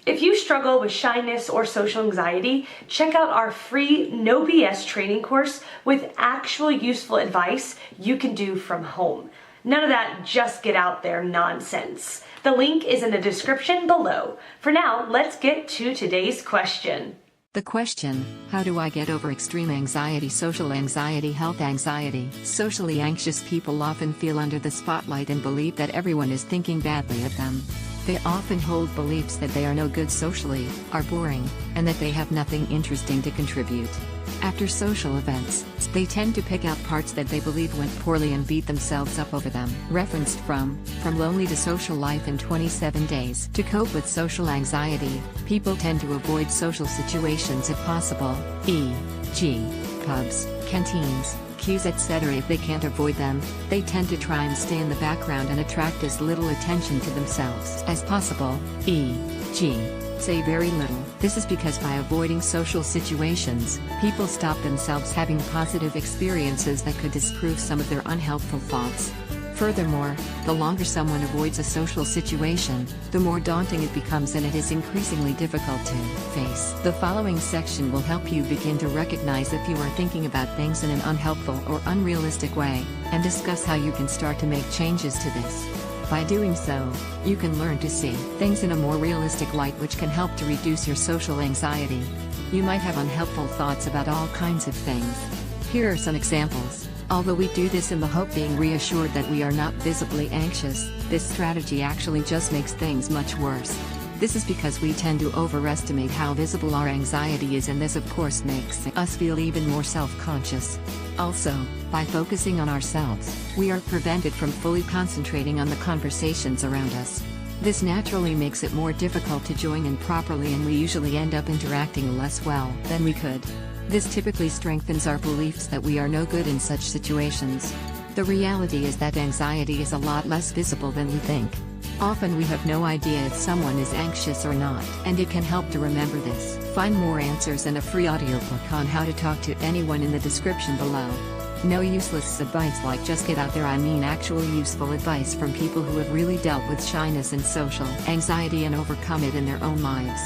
If you struggle with shyness or social anxiety, check out our free No BS training course with actual useful advice you can do from home. None of that just get out there nonsense. The link is in the description below. For now, let's get to today's question. The question, how do I get over extreme anxiety, social anxiety, health anxiety? Socially anxious people often feel under the spotlight and believe that everyone is thinking badly of them. They often hold beliefs that they are no good socially, are boring, and that they have nothing interesting to contribute. After social events, they tend to pick out parts that they believe went poorly and beat themselves up over them. Referenced from Lonely to Social Life in 27 Days. To cope with social anxiety, people tend to avoid social situations if possible, e.g., pubs, canteens, queues, etc. If they can't avoid them, they tend to try and stay in the background and attract as little attention to themselves as possible, e.g., say very little. This is because by avoiding social situations, people stop themselves having positive experiences that could disprove some of their unhelpful thoughts. Furthermore, the longer someone avoids a social situation, the more daunting it becomes and it is increasingly difficult to face. The following section will help you begin to recognize if you are thinking about things in an unhelpful or unrealistic way, and discuss how you can start to make changes to this. By doing so, you can learn to see things in a more realistic light, which can help to reduce your social anxiety. You might have unhelpful thoughts about all kinds of things. Here are some examples. Although we do this in the hope being reassured that we are not visibly anxious, this strategy actually just makes things much worse. This is because we tend to overestimate how visible our anxiety is, and this of course makes us feel even more self-conscious. Also, by focusing on ourselves, we are prevented from fully concentrating on the conversations around us. This naturally makes it more difficult to join in properly, and we usually end up interacting less well than we could. This typically strengthens our beliefs that we are no good in such situations. The reality is that anxiety is a lot less visible than we think. Often we have no idea if someone is anxious or not, and it can help to remember this. Find more answers and a free audiobook on how to talk to anyone in the description below. No useless advice like just get out there, I mean actual useful advice from people who have really dealt with shyness and social anxiety and overcome it in their own lives.